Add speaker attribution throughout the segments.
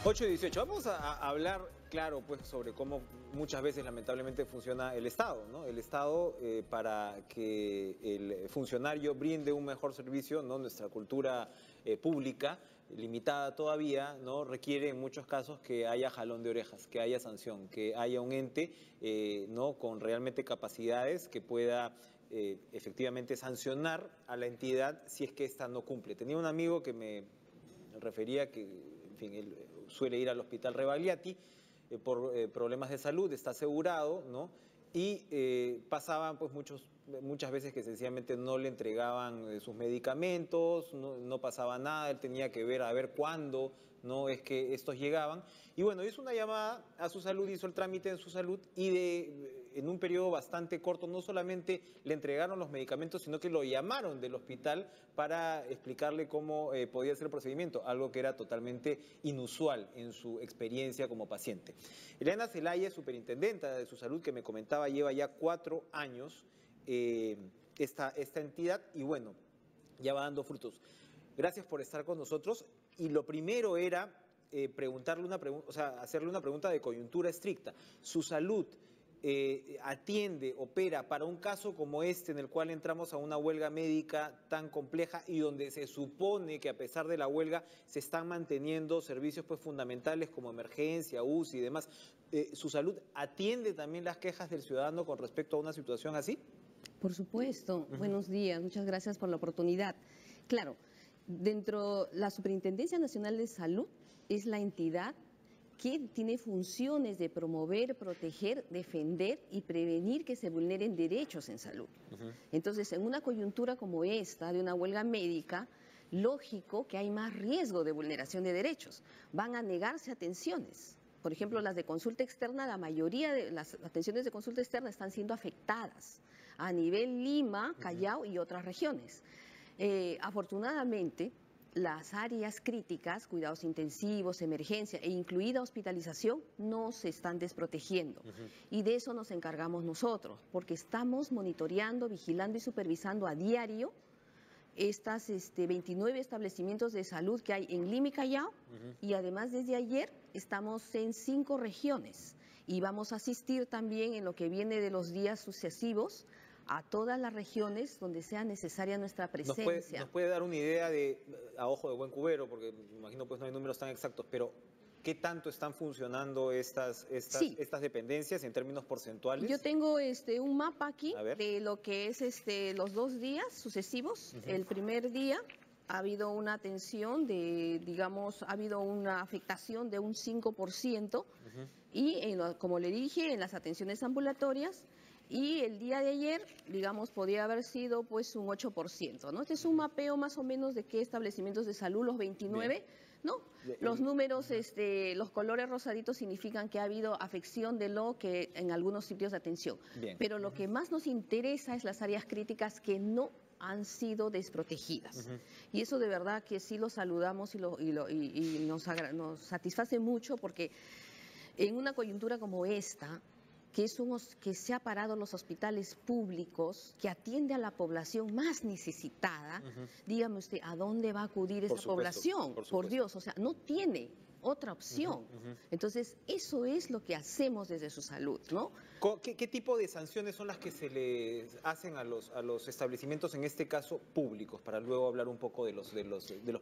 Speaker 1: 8:18. Vamos a hablar, claro, pues sobre cómo muchas veces lamentablemente funciona el Estado, ¿no? El Estado, para que el funcionario brinde un mejor servicio, ¿no? Nuestra cultura pública, limitada todavía, ¿no? Requiere en muchos casos que haya jalón de orejas, que haya sanción, que haya un ente, ¿no? Con realmente capacidades que pueda efectivamente sancionar a la entidad si es que ésta no cumple. Tenía un amigo que me refería que, en fin, él suele ir al hospital Rebagliati por problemas de salud, está asegurado, ¿no? Y pasaban pues muchas veces que sencillamente no le entregaban sus medicamentos, no pasaba nada, él tenía que ver a ver cuándo no es que estos llegaban. Y bueno, hizo una llamada a su salud, hizo el trámite en su salud y en un periodo bastante corto no solamente le entregaron los medicamentos, sino que lo llamaron del hospital para explicarle cómo podía ser el procedimiento, algo que era totalmente inusual en su experiencia como paciente. Eliana Zelaya, superintendenta de su salud, que me comentaba, lleva ya 4 años esta entidad y bueno, ya va dando frutos. Gracias por estar con nosotros. Y lo primero era hacerle una pregunta de coyuntura estricta. ¿Su salud atiende, opera para un caso como este en el cual entramos a una huelga médica tan compleja y donde se supone que a pesar de la huelga se están manteniendo servicios pues fundamentales como emergencia, UCI y demás? ¿Su salud atiende también las quejas del ciudadano con respecto a una situación así?
Speaker 2: Por supuesto. Buenos días. Muchas gracias por la oportunidad. Claro, dentro de la Superintendencia Nacional de Salud es la entidad que tiene funciones de promover, proteger, defender y prevenir que se vulneren derechos en salud. Entonces, en una coyuntura como esta, de una huelga médica, lógico que hay más riesgo de vulneración de derechos. Van a negarse atenciones. Por ejemplo, las de consulta externa, la mayoría de las atenciones de consulta externa están siendo afectadas a nivel Lima, Callao y otras regiones. Afortunadamente, las áreas críticas, cuidados intensivos, emergencia e incluida hospitalización, no se están desprotegiendo. Y de eso nos encargamos nosotros, porque estamos monitoreando, vigilando y supervisando a diario estas 29 establecimientos de salud que hay en Lima y Callao, y además desde ayer estamos en 5 regiones y vamos a asistir también en lo que viene de los días sucesivos a todas las regiones donde sea necesaria nuestra presencia.
Speaker 1: ¿Nos puede dar una idea a ojo de buen cubero, porque me imagino pues no hay números tan exactos, pero qué tanto están funcionando estas dependencias en términos porcentuales?
Speaker 2: Yo tengo un mapa aquí de lo que es los 2 días sucesivos. El primer día ha habido una atención de, digamos, ha habido una afectación de un 5%, y como le dije, en las atenciones ambulatorias. Y el día de ayer, digamos, podría haber sido pues un 8%, ¿no? Este es un mapeo más o menos de qué establecimientos de salud, los 29, bien, ¿no? Los números, los colores rosaditos significan que ha habido afección de lo que en algunos sitios de atención. Bien. Pero lo que más nos interesa es las áreas críticas que no han sido desprotegidas. Y eso de verdad que sí lo saludamos y nos satisface mucho, porque en una coyuntura como esta, que se ha parado los hospitales públicos, que atiende a la población más necesitada, dígame usted, ¿a dónde va a acudir esa población? Por Dios, o sea, no tiene otra opción. Entonces, eso es lo que hacemos desde su salud, ¿no?
Speaker 1: ¿Qué tipo de sanciones son las que se les hacen a los establecimientos, en este caso públicos, para luego hablar un poco de los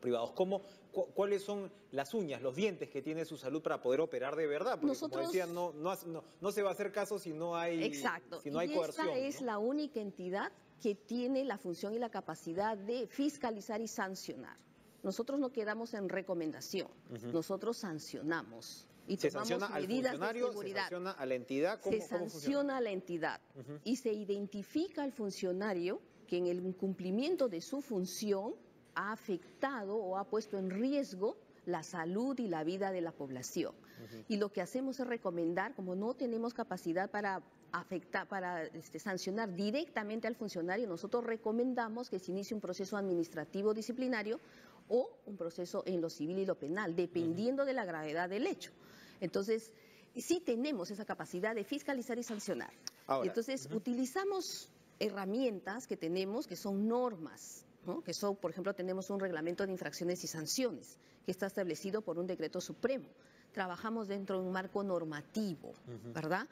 Speaker 1: privados? ¿Cuáles son las uñas, los dientes que tiene su salud para poder operar de verdad? Porque como decía, no se va a hacer caso si no hay,
Speaker 2: exacto,
Speaker 1: si no hay coerción.
Speaker 2: Esta es la única entidad que tiene la función y la capacidad de fiscalizar y sancionar. Nosotros no quedamos en recomendación, nosotros sancionamos y tomamos medidas de seguridad.
Speaker 1: ¿Se sanciona a la entidad?
Speaker 2: Se sanciona a la entidad y se identifica al funcionario que en el incumplimiento de su función ha afectado o ha puesto en riesgo la salud y la vida de la población. Y lo que hacemos es recomendar, como no tenemos capacidad para sancionar directamente al funcionario, nosotros recomendamos que se inicie un proceso administrativo disciplinario o un proceso en lo civil y lo penal, dependiendo de la gravedad del hecho. Entonces, sí tenemos esa capacidad de fiscalizar y sancionar. Ahora, entonces, utilizamos herramientas que tenemos, que son normas, ¿no? Que son, por ejemplo, tenemos un reglamento de infracciones y sanciones que está establecido por un decreto supremo. Trabajamos dentro de un marco normativo, ¿verdad?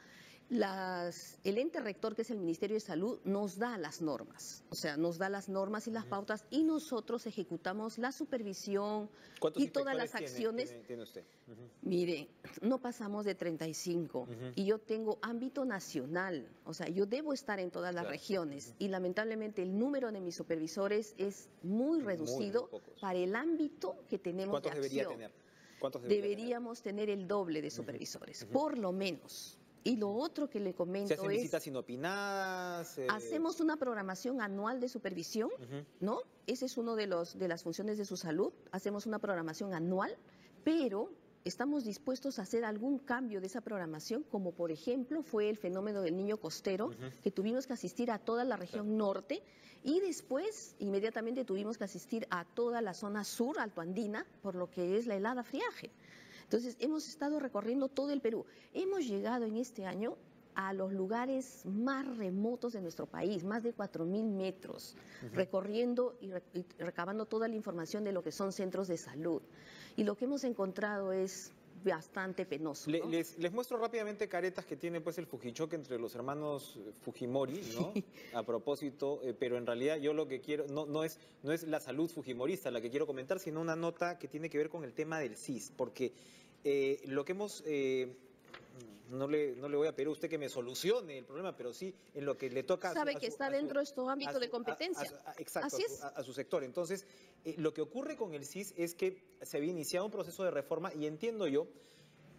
Speaker 2: El ente rector, que es el Ministerio de Salud, nos da las normas, o sea, nos da las normas y las pautas, y nosotros ejecutamos la supervisión y todas las acciones.
Speaker 1: ¿Tiene usted?
Speaker 2: Mire, no pasamos de 35 y yo tengo ámbito nacional, o sea, yo debo estar en todas las regiones y lamentablemente el número de mis supervisores es muy reducido para el ámbito que tenemos de acción.
Speaker 1: ¿Cuántos
Speaker 2: deberíamos tener el doble de supervisores, por lo menos. Y lo otro que le comento es...
Speaker 1: ¿Se hacen visitas inopinadas?
Speaker 2: Hacemos una programación anual de supervisión, ¿no? Ese es uno de las funciones de su salud. Hacemos una programación anual, pero estamos dispuestos a hacer algún cambio de esa programación, como por ejemplo fue el fenómeno del niño costero, que tuvimos que asistir a toda la región norte y después inmediatamente tuvimos que asistir a toda la zona sur altoandina por lo que es la helada friaje. Entonces, hemos estado recorriendo todo el Perú. Hemos llegado en este año a los lugares más remotos de nuestro país, más de 4.000 metros, recorriendo y recabando toda la información de lo que son centros de salud. Y lo que hemos encontrado es bastante penoso, ¿no?
Speaker 1: Les muestro rápidamente caretas que tiene pues el Fujichoque entre los hermanos Fujimori, ¿no? A propósito, pero en realidad yo lo que quiero, no es la salud fujimorista la que quiero comentar, sino una nota que tiene que ver con el tema del CIS, porque lo que hemos... No le voy a pedir a usted que me solucione el problema, pero sí en lo que le toca...
Speaker 2: Sabe que está dentro de su ámbito de competencia.
Speaker 1: Exacto,
Speaker 2: así es.
Speaker 1: A su sector. Entonces, lo que ocurre con el CIS es que se había iniciado un proceso de reforma y entiendo yo,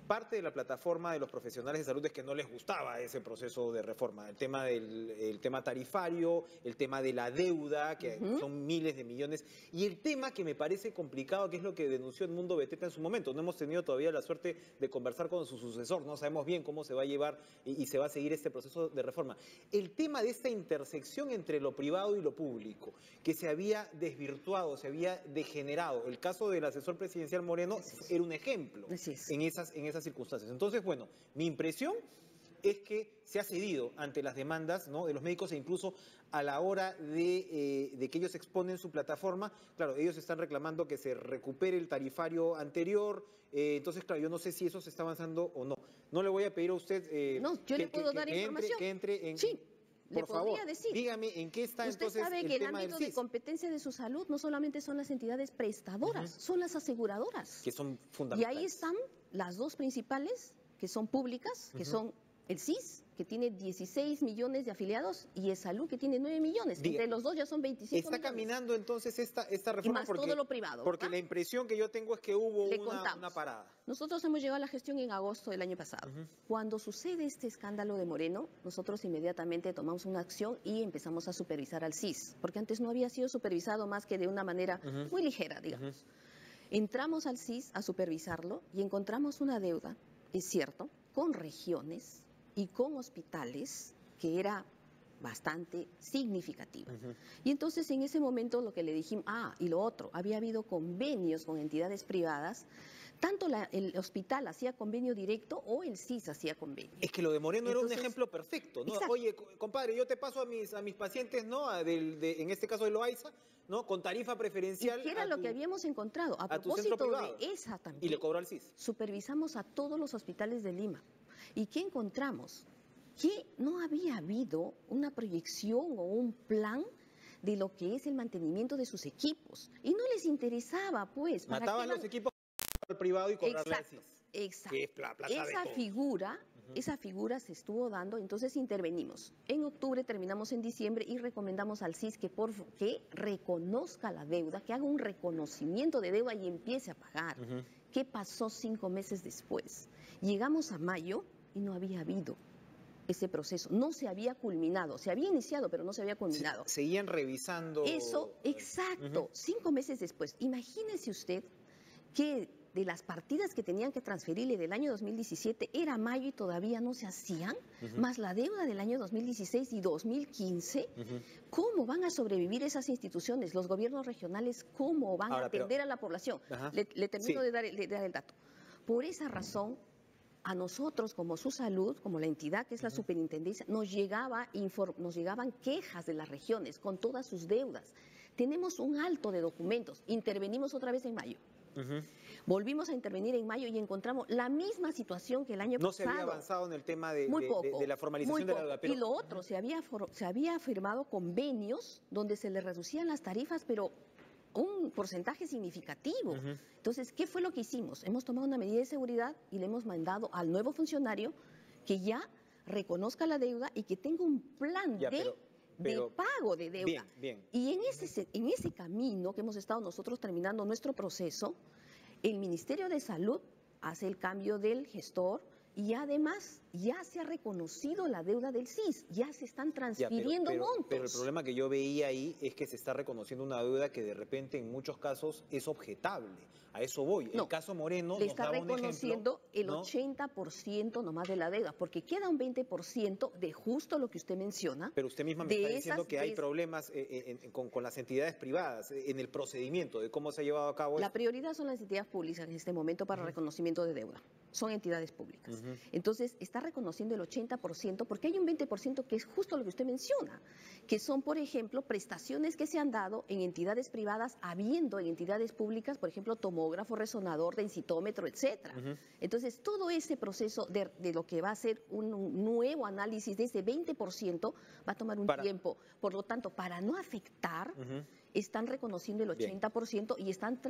Speaker 1: parte de la plataforma de los profesionales de salud es que no les gustaba ese proceso de reforma. El tema tarifario, el tema de la deuda, que son miles de millones, y el tema que me parece complicado, que es lo que denunció Edmundo Beteta en su momento. No hemos tenido todavía la suerte de conversar con su sucesor, no sabemos bien cómo se va a llevar y se va a seguir este proceso de reforma. El tema de esta intersección entre lo privado y lo público, que se había desvirtuado, se había degenerado. El caso del asesor presidencial Moreno era un ejemplo en esas circunstancias. Entonces, bueno, mi impresión es que se ha cedido ante las demandas, ¿no?, de los médicos, e incluso a la hora de que ellos exponen su plataforma, claro, ellos están reclamando que se recupere el tarifario anterior, entonces, claro, yo no sé si eso se está avanzando o no. No le voy a pedir a usted
Speaker 2: no, yo le puedo dar información.
Speaker 1: Que entre en...
Speaker 2: Sí.
Speaker 1: Por favor, dígame en qué está
Speaker 2: Usted
Speaker 1: entonces
Speaker 2: sabe que el ámbito de competencia de su salud no solamente son las entidades prestadoras, son las aseguradoras.
Speaker 1: Que son fundamentales.
Speaker 2: Y ahí están las dos principales, que son públicas, que son el CIS, que tiene 16 millones de afiliados, y el Salud, que tiene 9 millones. Entre los dos ya son 25 millones.
Speaker 1: ¿Está caminando entonces esta reforma?
Speaker 2: Y más todo lo privado,
Speaker 1: porque la impresión que yo tengo es que hubo una parada.
Speaker 2: Nosotros hemos llegado a la gestión en agosto del año pasado. Cuando sucede este escándalo de Moreno, nosotros inmediatamente tomamos una acción y empezamos a supervisar al CIS, porque antes no había sido supervisado más que de una manera muy ligera, digamos. Entramos al CIS a supervisarlo y encontramos una deuda, es cierto, con regiones y con hospitales, que era bastante significativa. Y entonces en ese momento lo que le dijimos, y lo otro, había habido convenios con entidades privadas, tanto el hospital hacía convenio directo o el CIS hacía convenio.
Speaker 1: Es que lo de Moreno era un ejemplo perfecto, ¿no?
Speaker 2: Exacto.
Speaker 1: Oye, compadre, yo te paso a mis pacientes, ¿no? En este caso de Loaiza, ¿no? Con tarifa preferencial.
Speaker 2: ¿Y qué era lo que habíamos encontrado? A propósito de esa también.
Speaker 1: Y le cobró al CIS.
Speaker 2: Supervisamos a todos los hospitales de Lima. ¿Y qué encontramos? Que no había habido una proyección o un plan de lo que es el mantenimiento de sus equipos. Y no les interesaba, pues.
Speaker 1: Mataban los equipos al privado y cobrarle al CIS.
Speaker 2: Exacto. Esa figura se estuvo dando, entonces intervenimos. En octubre, terminamos en diciembre y recomendamos al CIS que reconozca la deuda, que haga un reconocimiento de deuda y empiece a pagar. ¿Qué pasó 5 meses después? Llegamos a mayo y no había habido ese proceso, no se había culminado, se había iniciado pero no se había culminado.
Speaker 1: Seguían revisando.
Speaker 2: Eso, exacto, 5 meses después. Imagínese usted que de las partidas que tenían que transferirle del año 2017 era mayo y todavía no se hacían, más la deuda del año 2016 y 2015, ¿cómo van a sobrevivir esas instituciones? Los gobiernos regionales, ¿cómo van a atender a la población? Le termino de dar el dato. Por esa razón, a nosotros como su salud, como la entidad que es la superintendencia, nos llegaban quejas de las regiones con todas sus deudas. tenemos un alto de documentos. Intervenimos otra vez en mayo. Volvimos a intervenir en mayo y encontramos la misma situación que el año pasado.
Speaker 1: No se había avanzado en el tema de la formalización
Speaker 2: de
Speaker 1: la deuda. Pero...
Speaker 2: Y lo otro, se había firmado convenios donde se le reducían las tarifas, pero un porcentaje significativo. Entonces, ¿qué fue lo que hicimos? Hemos tomado una medida de seguridad y le hemos mandado al nuevo funcionario que ya reconozca la deuda y que tenga un plan de pago de deuda.
Speaker 1: Bien.
Speaker 2: Y en ese camino que hemos estado nosotros terminando nuestro proceso, el Ministerio de Salud hace el cambio del gestor y además ya se ha reconocido la deuda del SIS, ya se están transfiriendo montos.
Speaker 1: Pero el problema que yo veía ahí es que se está reconociendo una deuda que de repente en muchos casos es objetable. A eso voy.
Speaker 2: No,
Speaker 1: el caso Moreno
Speaker 2: le está reconociendo el
Speaker 1: ¿no?
Speaker 2: 80% nomás de la deuda, porque queda un 20% de justo lo que usted menciona.
Speaker 1: Pero usted misma me está diciendo que hay problemas con las entidades privadas, en el procedimiento de cómo se ha llevado a cabo.
Speaker 2: La prioridad son las entidades públicas en este momento para reconocimiento de deuda. Son entidades públicas. Entonces, está reconociendo el 80% porque hay un 20% que es justo lo que usted menciona, que son, por ejemplo, prestaciones que se han dado en entidades privadas, habiendo en entidades públicas, por ejemplo, tomógrafo, resonador, densitómetro, etcétera. Entonces, todo ese proceso de lo que va a ser un nuevo análisis de ese 20% va a tomar un tiempo. Por lo tanto, para no afectar, están reconociendo el 80% y están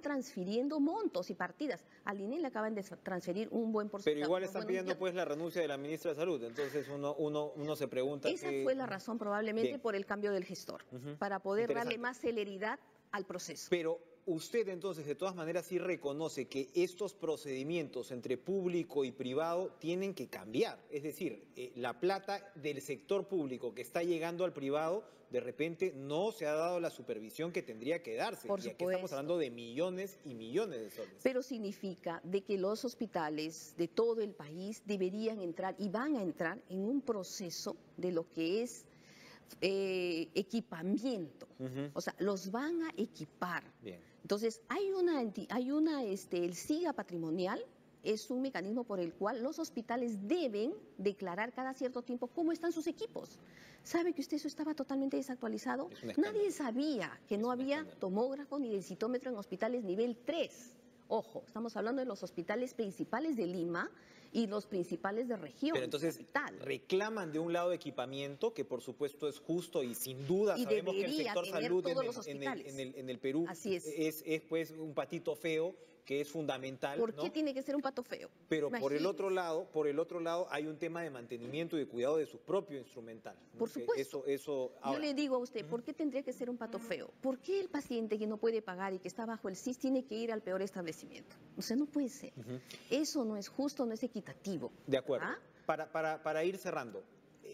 Speaker 2: transfiriendo montos y partidas. Al INE le acaban de transferir un buen porcentaje.
Speaker 1: Pero igual están pidiendo pues la renuncia de la ministra de Salud, entonces uno se pregunta.
Speaker 2: Esa fue la razón probablemente por el cambio del gestor, para poder darle más celeridad al proceso.
Speaker 1: Pero usted entonces de todas maneras sí reconoce que estos procedimientos entre público y privado tienen que cambiar. Es decir, la plata del sector público que está llegando al privado, de repente no se ha dado la supervisión que tendría que darse.
Speaker 2: Por
Speaker 1: y aquí
Speaker 2: supuesto.
Speaker 1: estamos hablando de millones y millones de soles.
Speaker 2: Pero significa de que los hospitales de todo el país deberían entrar y van a entrar en un proceso de lo que es equipamiento. O sea, los van a equipar. Entonces, el SIGA patrimonial es un mecanismo por el cual los hospitales deben declarar cada cierto tiempo cómo están sus equipos. ¿Sabe que eso estaba totalmente desactualizado? Nadie sabía que no había tomógrafo ni densitómetro en hospitales nivel 3. Ojo, estamos hablando de los hospitales principales de Lima y los principales de región.
Speaker 1: Pero entonces reclaman de un lado equipamiento, que por supuesto es justo y sin duda sabemos que el sector salud en el Perú es pues un patito feo que es fundamental.
Speaker 2: ¿Por qué tiene que ser un pato feo?
Speaker 1: Pero por el otro lado hay un tema de mantenimiento y de cuidado de su propio instrumental, ¿no?
Speaker 2: Por supuesto. Yo le digo a usted, ¿por qué tendría que ser un pato feo? ¿Por qué el paciente que no puede pagar y que está bajo el SIS tiene que ir al peor establecimiento? O sea, no puede ser. Eso no es justo, no es equitativo.
Speaker 1: De acuerdo. Para ir cerrando,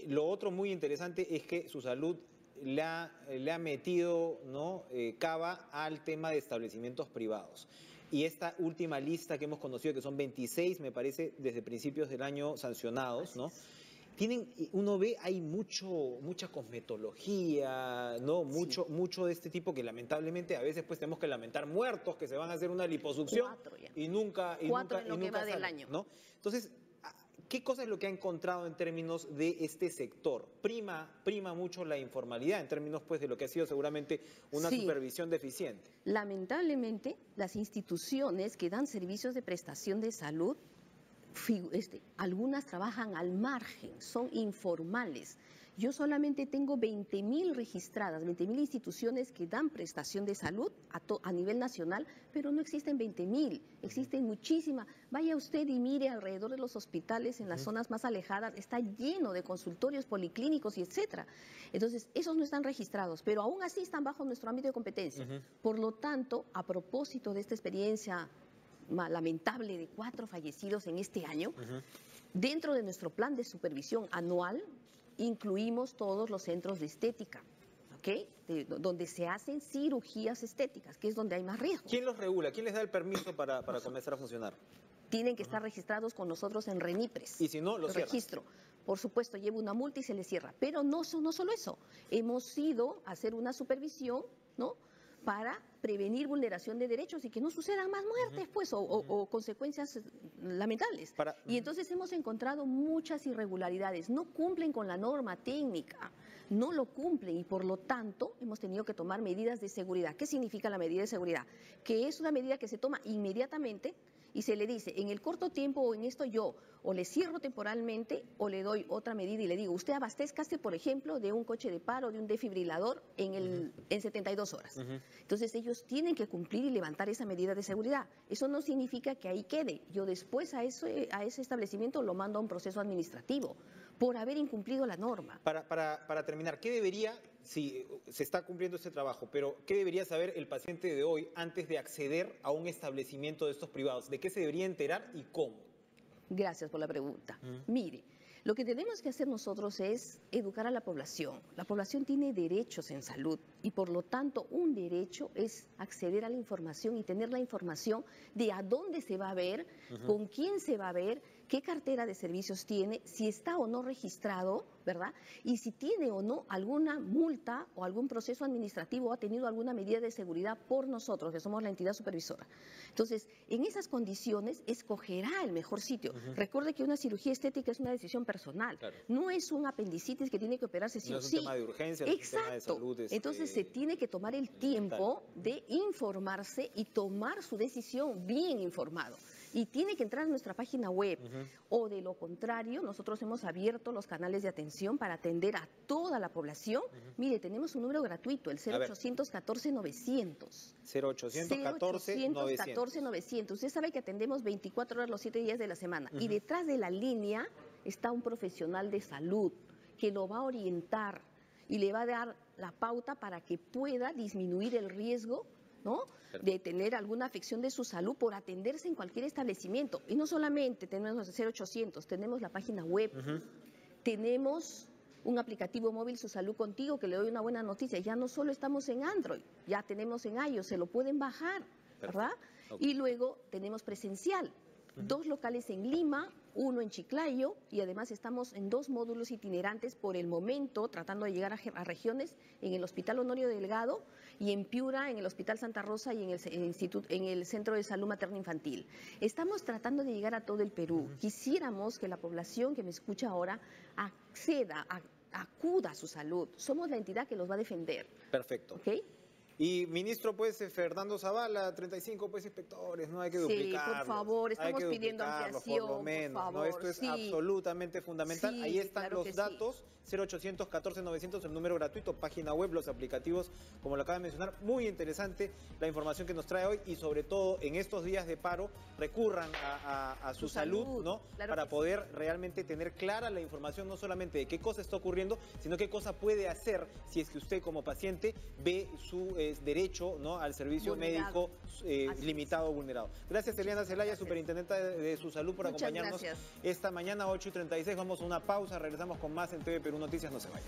Speaker 1: lo otro muy interesante es que su salud le ha metido, ¿no?, cava al tema de establecimientos privados. Y esta última lista que hemos conocido, que son 26, me parece, desde principios del año sancionados, ¿no? Uno ve, hay mucha cosmetología, ¿no? Mucho de este tipo que lamentablemente a veces pues tenemos que lamentar muertos que se van a hacer una liposucción y nunca
Speaker 2: del año,
Speaker 1: ¿no? Entonces, ¿qué cosa es lo que ha encontrado en términos de este sector? Prima mucho la informalidad en términos pues de lo que ha sido seguramente una supervisión deficiente.
Speaker 2: Lamentablemente, las instituciones que dan servicios de prestación de salud, algunas trabajan al margen, son informales. Yo solamente tengo 20.000 registradas, 20.000 instituciones que dan prestación de salud a nivel nacional, pero no existen 20.000, existen muchísimas. Vaya usted y mire alrededor de los hospitales en las zonas más alejadas, está lleno de consultorios policlínicos y etcétera. Entonces, esos no están registrados, pero aún así están bajo nuestro ámbito de competencia. Por lo tanto, a propósito de esta experiencia lamentable de 4 fallecidos en este año, dentro de nuestro plan de supervisión anual, incluimos todos los centros de estética, donde se hacen cirugías estéticas, que es donde hay más riesgo.
Speaker 1: ¿Quién los regula? ¿Quién les da el permiso para comenzar a funcionar?
Speaker 2: Tienen que estar registrados con nosotros en RENIPRES.
Speaker 1: ¿Y si no, los
Speaker 2: registro? Por supuesto, lleva una multa y se le cierra. Pero no solo eso. Hemos ido a hacer una supervisión, ¿no?, para prevenir vulneración de derechos y que no sucedan más muertes, pues, o consecuencias lamentables. Y entonces hemos encontrado muchas irregularidades. No cumplen con la norma técnica, no lo cumplen y por lo tanto hemos tenido que tomar medidas de seguridad. ¿Qué significa la medida de seguridad? Que es una medida que se toma inmediatamente y se le dice, en el corto tiempo o en esto yo o le cierro temporalmente o le doy otra medida y le digo, usted abastezcase, por ejemplo, de un coche de paro, de un desfibrilador en 72 horas. Entonces ellos tienen que cumplir y levantar esa medida de seguridad. Eso no significa que ahí quede. Yo después a ese establecimiento lo mando a un proceso administrativo por haber incumplido la norma.
Speaker 1: Para terminar, ¿qué debería, si se está cumpliendo este trabajo, pero qué debería saber el paciente de hoy antes de acceder a un establecimiento de estos privados? ¿De qué se debería enterar y cómo?
Speaker 2: Gracias por la pregunta. Mire, lo que tenemos que hacer nosotros es educar a la población. La población tiene derechos en salud y por lo tanto un derecho es acceder a la información y tener la información de a dónde se va a ver, con quién se va a ver, qué cartera de servicios tiene, si está o no registrado, ¿verdad? Y si tiene o no alguna multa o algún proceso administrativo o ha tenido alguna medida de seguridad por nosotros, que somos la entidad supervisora. Entonces, en esas condiciones, escogerá el mejor sitio. Recuerde que una cirugía estética es una decisión personal, no es un apendicitis que tiene que operarse sí o sí.
Speaker 1: No es un tema de urgencia,
Speaker 2: no es un tema de salud. Entonces, se tiene que tomar el tiempo de informarse y tomar su decisión bien informado. Y tiene que entrar a nuestra página web o de lo contrario, nosotros hemos abierto los canales de atención para atender a toda la población. Mire, tenemos un número gratuito, el 0814-900.
Speaker 1: 0814-900.
Speaker 2: Usted sabe que atendemos 24 horas los 7 días de la semana y detrás de la línea está un profesional de salud que lo va a orientar y le va a dar la pauta para que pueda disminuir el riesgo, ¿no?, de tener alguna afección de su salud por atenderse en cualquier establecimiento. Y no solamente tenemos el 0800, tenemos la página web, tenemos un aplicativo móvil Su Salud Contigo, que le doy una buena noticia. Ya no solo estamos en Android, ya tenemos en iOS, se lo pueden bajar, ¿verdad? Y luego tenemos presencial. 2 locales en Lima, 1 en Chiclayo y además estamos en 2 módulos itinerantes por el momento tratando de llegar a regiones en el Hospital Honorio Delgado y en Piura, en el Hospital Santa Rosa y en el Centro de Salud Materno Infantil. Estamos tratando de llegar a todo el Perú. Quisiéramos que la población que me escucha ahora acuda a su salud. Somos la entidad que los va a defender.
Speaker 1: Perfecto.
Speaker 2: ¿Okay?
Speaker 1: Y ministro, pues, Fernando Zavala, 35 pues inspectores, no hay que duplicarlos.
Speaker 2: Sí, por favor, estamos pidiendo ampliación,
Speaker 1: por lo menos,
Speaker 2: por favor.
Speaker 1: ¿no? Esto es absolutamente fundamental.
Speaker 2: Sí,
Speaker 1: ahí están
Speaker 2: claro
Speaker 1: los datos, 0800 14 900, el número gratuito, página web, los aplicativos, como lo acaba de mencionar. Muy interesante la información que nos trae hoy y sobre todo en estos días de paro, recurran a su salud, ¿no?
Speaker 2: Claro,
Speaker 1: para poder realmente tener clara la información, no solamente de qué cosa está ocurriendo, sino qué cosa puede hacer si es que usted como paciente ve su derecho, ¿no?, al servicio médico limitado o vulnerado. Gracias, Eliana Zelaya, superintendente de Su Salud, por acompañarnos esta mañana, 8:36. Vamos a una pausa, regresamos con más en TV Perú Noticias, no se vayan.